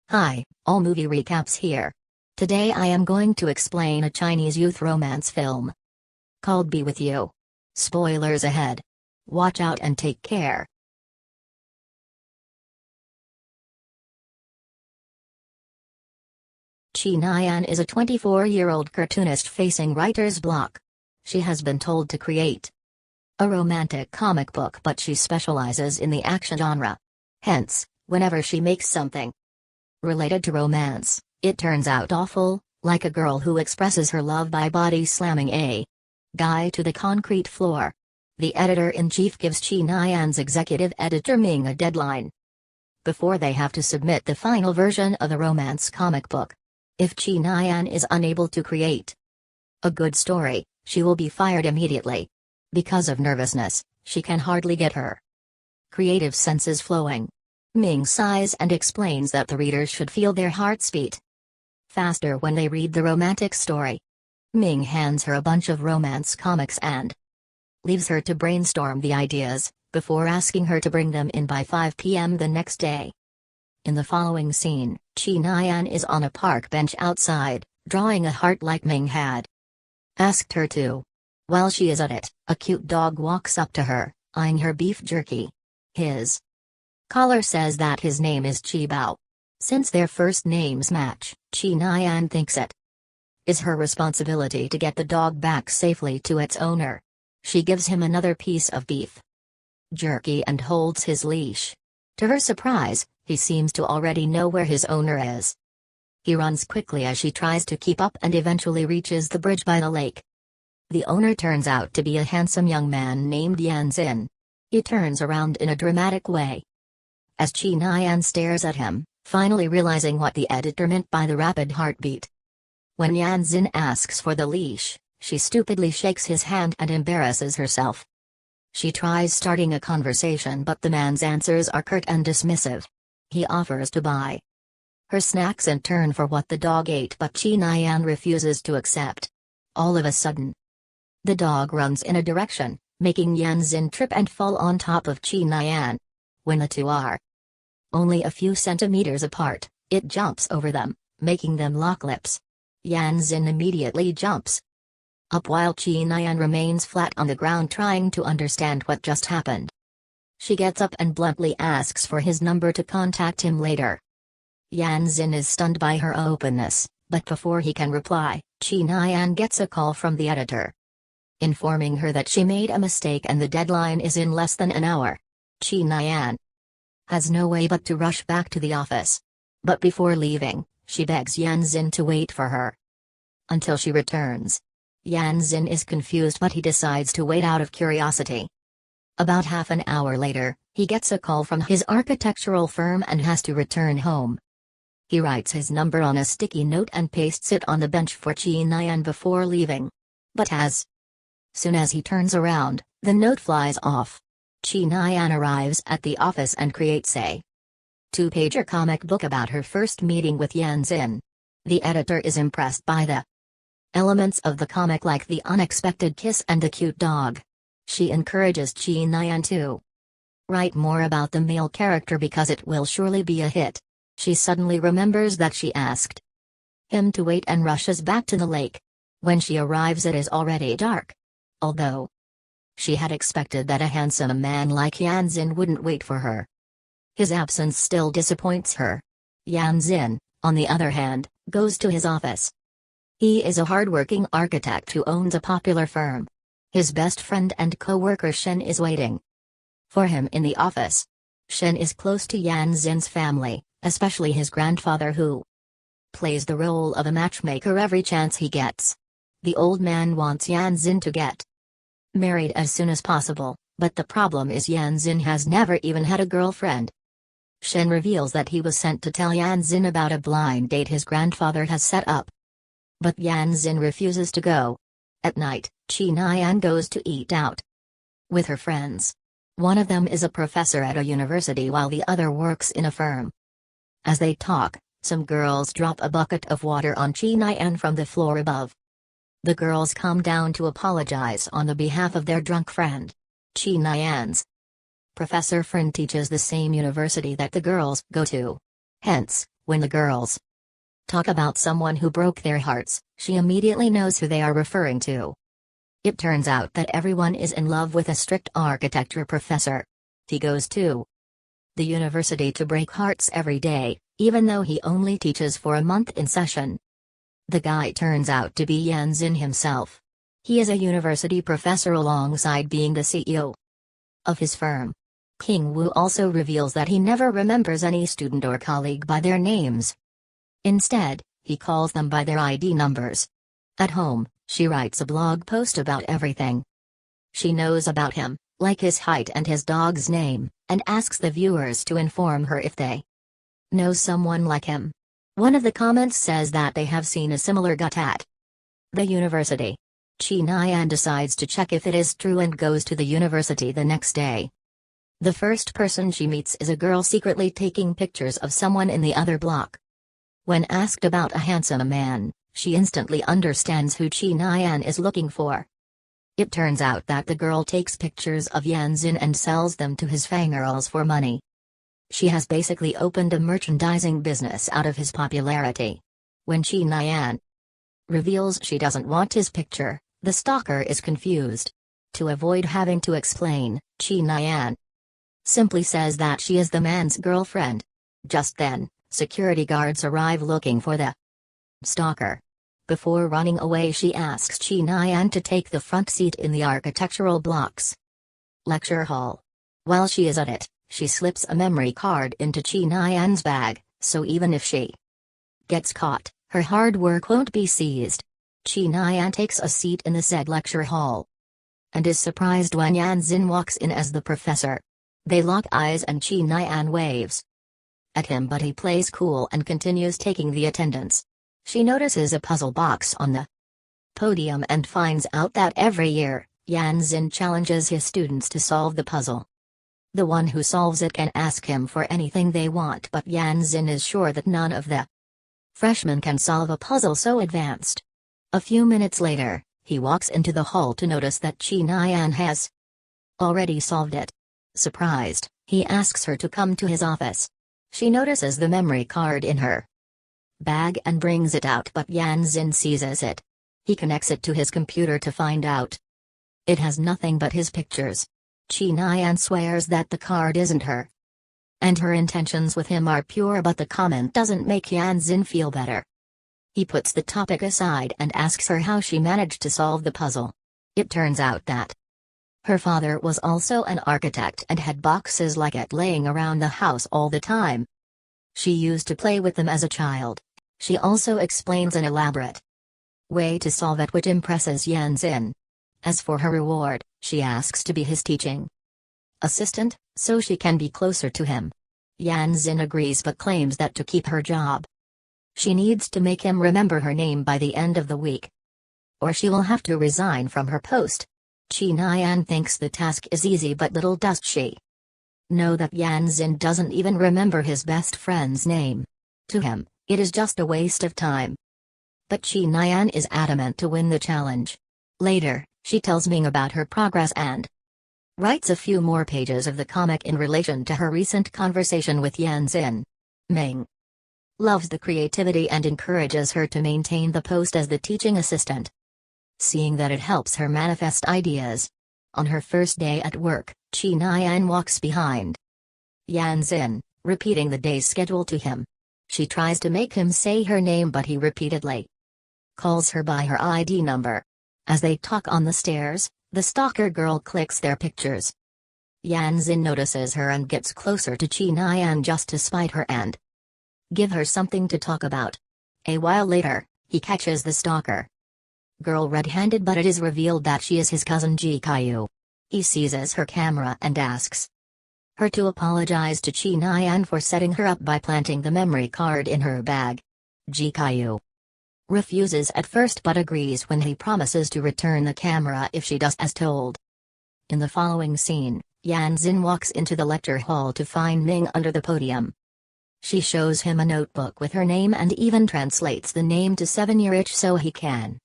Hi, all movie recaps here. Today I am going to explain a Chinese youth romance film called Be With You. Spoilers ahead. Watch out and take care. Chi Nian is a 24-year-old cartoonist facing writer's block. She has been told to create a romantic comic book, but she specializes in the action genre. Hence, whenever she makes something related to romance, it turns out awful, like a girl who expresses her love by body slamming a guy to the concrete floor. The editor-in-chief gives Chi Nian's executive editor Ming a deadline before they have to submit the final version of the romance comic book. If Chi Nian is unable to create a good story, she will be fired immediately. Because of nervousness, she can hardly get her creative senses flowing. Ming sighs and explains that the readers should feel their hearts beat faster when they read the romantic story. Ming hands her a bunch of romance comics and leaves her to brainstorm the ideas, before asking her to bring them in by 5 p.m. the next day. In the following scene, Chi Nian is on a park bench outside, drawing a heart like Ming had asked her to. While she is at it, a cute dog walks up to her, eyeing her beef jerky. His collar says that his name is Chi Bao. Since their first names match, Chi Nian thinks it is her responsibility to get the dog back safely to its owner. She gives him another piece of beef jerky and holds his leash. To her surprise, he seems to already know where his owner is. He runs quickly as she tries to keep up and eventually reaches the bridge by the lake. The owner turns out to be a handsome young man named Yan Xin. He turns around in a dramatic way as Chi Nian stares at him, finally realizing what the editor meant by the rapid heartbeat. When Yan Xin asks for the leash, she stupidly shakes his hand and embarrasses herself. She tries starting a conversation, but the man's answers are curt and dismissive. He offers to buy her snacks in turn for what the dog ate, but Chi Nian refuses to accept. All of a sudden, the dog runs in a direction, making Yan Xin trip and fall on top of Chi Nian. When the two are only a few centimeters apart, it jumps over them, making them lock lips. Yan Xin immediately jumps up while Chi Nian remains flat on the ground trying to understand what just happened. She gets up and bluntly asks for his number to contact him later. Yan Xin is stunned by her openness, but before he can reply, Chi Nian gets a call from the editor, informing her that she made a mistake and the deadline is in less than an hour. Chi Nian has no way but to rush back to the office. But before leaving, she begs Yan Xin to wait for her until she returns. Yan Xin is confused, but he decides to wait out of curiosity. About half an hour later, he gets a call from his architectural firm and has to return home. He writes his number on a sticky note and pastes it on the bench for Chi Nian before leaving. But as soon as he turns around, the note flies off. Chi Nian arrives at the office and creates a two-pager comic book about her first meeting with Yan Xin. The editor is impressed by the elements of the comic, like the unexpected kiss and the cute dog. She encourages Chi Nian to write more about the male character because it will surely be a hit. She suddenly remembers that she asked him to wait and rushes back to the lake. When she arrives, it is already dark. Although she had expected that a handsome man like Yan Xin wouldn't wait for her, his absence still disappoints her. Yan Xin, on the other hand, goes to his office. He is a hardworking architect who owns a popular firm. His best friend and co-worker Shen is waiting for him in the office. Shen is close to Yan Xin's family, especially his grandfather, who plays the role of a matchmaker every chance he gets. The old man wants Yan Xin to get married as soon as possible, but the problem is Yan Xin has never even had a girlfriend. Shen reveals that he was sent to tell Yan Xin about a blind date his grandfather has set up. But Yan Xin refuses to go. At night, Chi Nian goes to eat out with her friends. One of them is a professor at a university while the other works in a firm. As they talk, some girls drop a bucket of water on Chi Nian from the floor above. The girls come down to apologize on the behalf of their drunk friend. Chi Nian's professor friend teaches the same university that the girls go to. Hence, When the girls talk about someone who broke their hearts, she immediately knows who they are referring to. It turns out that everyone is in love with a strict architecture professor. He goes to the university to break hearts every day, even though he only teaches for a month in session. The guy turns out to be Yan Xin himself. He is a university professor alongside being the CEO of his firm. King Wu also reveals that he never remembers any student or colleague by their names. Instead, he calls them by their ID numbers. At home, she writes a blog post about everything she knows about him, like his height and his dog's name, and asks the viewers to inform her if they know someone like him. One of the comments says that they have seen a similar gut at the university. Chi Nian decides to check if it is true and goes to the university the next day. The first person she meets is a girl secretly taking pictures of someone in the other block. When asked about a handsome man, she instantly understands who Chi Nian is looking for. It turns out that the girl takes pictures of Yan Xin and sells them to his fangirls for money. She has basically opened a merchandising business out of his popularity. When Chi Nian reveals she doesn't want his picture, the stalker is confused. To avoid having to explain, Chi Nian simply says that she is the man's girlfriend. Just then, security guards arrive looking for the stalker. Before running away, she asks Chi Nian to take the front seat in the architectural block's lecture hall. While she is at it, she slips a memory card into Chi Nian's bag, so even if she gets caught, her hard work won't be seized. Chi Nian takes a seat in the said lecture hall and is surprised when Yan Xin walks in as the professor. They lock eyes and Chi Nian waves at him, but he plays cool and continues taking the attendance. She notices a puzzle box on the podium and finds out that every year, Yan Xin challenges his students to solve the puzzle. The one who solves it can ask him for anything they want, but Yan Xin is sure that none of the freshmen can solve a puzzle so advanced. A few minutes later, he walks into the hall to notice that Chi Nian has already solved it. Surprised, he asks her to come to his office. She notices the memory card in her bag and brings it out, but Yan Xin seizes it. He connects it to his computer to find out it has nothing but his pictures. Chi Nian swears that the card isn't her and her intentions with him are pure, but the comment doesn't make Yan Xin feel better. He puts the topic aside and asks her how she managed to solve the puzzle. It turns out that her father was also an architect and had boxes like it laying around the house all the time. She used to play with them as a child. She also explains an elaborate way to solve it, which impresses Yan Xin. As for her reward, she asks to be his teaching assistant, so she can be closer to him. Yan Xin agrees but claims that to keep her job, she needs to make him remember her name by the end of the week, or she will have to resign from her post. Chi Nian thinks the task is easy, but little does she know that Yan Xin doesn't even remember his best friend's name. To him, it is just a waste of time. But Chi Nian is adamant to win the challenge. Later, she tells Ming about her progress and writes a few more pages of the comic in relation to her recent conversation with Yan Xin. Ming loves the creativity and encourages her to maintain the post as the teaching assistant, seeing that it helps her manifest ideas. On her first day at work, Chi Nian walks behind Yan Xin, repeating the day's schedule to him. She tries to make him say her name, but he repeatedly calls her by her ID number. As they talk on the stairs, the stalker girl clicks their pictures. Yan Xin notices her and gets closer to Chi Nian just to spite her and give her something to talk about. A while later, he catches the stalker girl red-handed, but it is revealed that she is his cousin Ji Kaiyu. He seizes her camera and asks her to apologize to Chi Nian for setting her up by planting the memory card in her bag. Ji Kaiyu refuses at first but agrees when he promises to return the camera if she does as told. In the following scene, Yan Xin walks into the lecture hall to find Ming under the podium. She shows him a notebook with her name and even translates the name to 7-year-ich so he can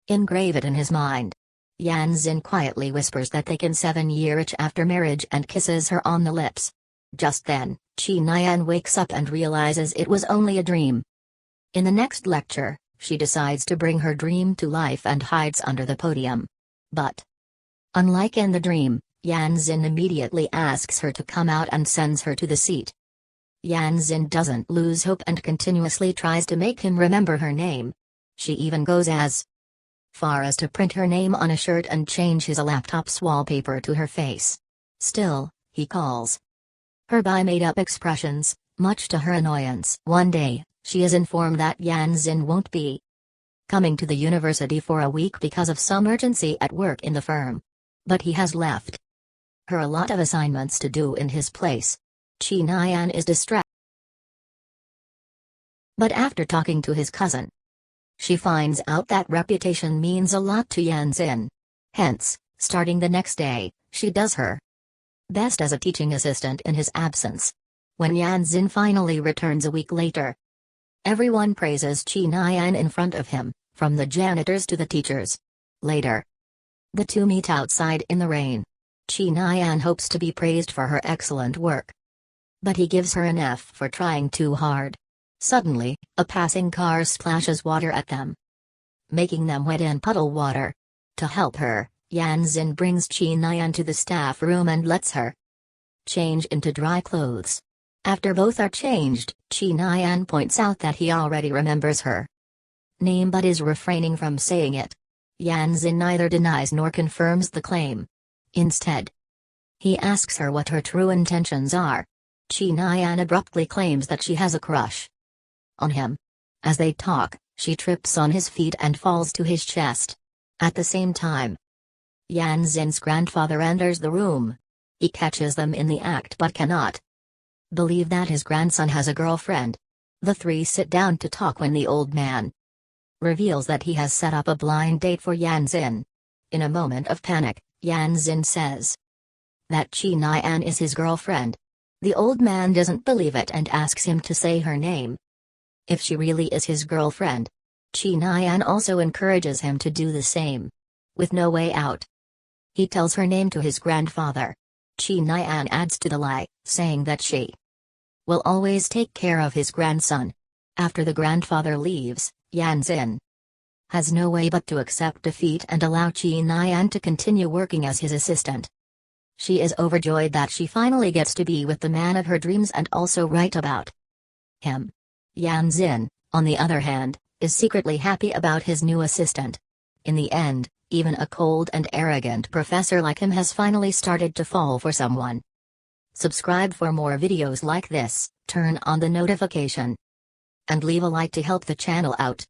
engrave it in his mind. Yan Xin quietly whispers that they can 7-year-ich after marriage and kisses her on the lips. Just then, Chi Nyan wakes up and realizes it was only a dream. In the next lecture, she decides to bring her dream to life and hides under the podium. But, unlike in the dream, Yan Xin immediately asks her to come out and sends her to the seat. Yan Xin doesn't lose hope and continuously tries to make him remember her name. She even goes as far as to print her name on a shirt and change his laptop's wallpaper to her face. Still, he calls her by made-up expressions, much to her annoyance. One day, she is informed that Yan Xin won't be coming to the university for a week because of some urgency at work in the firm. But he has left her a lot of assignments to do in his place. Chi Nyan is distracted. But after talking to his cousin, she finds out that reputation means a lot to Yan Xin. Hence, starting the next day, she does her best as a teaching assistant in his absence. When Yan Xin finally returns a week later, everyone praises Chi Nyan in front of him, from the janitors to the teachers. Later, the two meet outside in the rain. Chi Nyan hopes to be praised for her excellent work, but he gives her an F for trying too hard. Suddenly, a passing car splashes water at them, making them wet in puddle water. To help her, Yan Xin brings Chi Nyan to the staff room and lets her change into dry clothes. After both are changed, Chi Nyan points out that he already remembers her name but is refraining from saying it. Yan Xin neither denies nor confirms the claim. Instead, he asks her what her true intentions are. Chi Nyan abruptly claims that she has a crush on him. As they talk, she trips on his feet and falls to his chest. At the same time, Yan Xin's grandfather enters the room. He catches them in the act but cannot believe that his grandson has a girlfriend. The three sit down to talk when the old man reveals that he has set up a blind date for Yan Xin. In a moment of panic, Yan Xin says that Chi Nyan is his girlfriend. The old man doesn't believe it and asks him to say her name if she really is his girlfriend. Chi Nyan also encourages him to do the same. With no way out, he tells her name to his grandfather. Chi Nyan adds to the lie, saying that she will always take care of his grandson. After the grandfather leaves, Yan Xin has no way but to accept defeat and allow Chi Nyan to continue working as his assistant. She is overjoyed that she finally gets to be with the man of her dreams and also write about him. Yan Xin, on the other hand, is secretly happy about his new assistant. In the end, even a cold and arrogant professor like him has finally started to fall for someone. Subscribe for more videos like this, turn on the notification, and leave a like to help the channel out.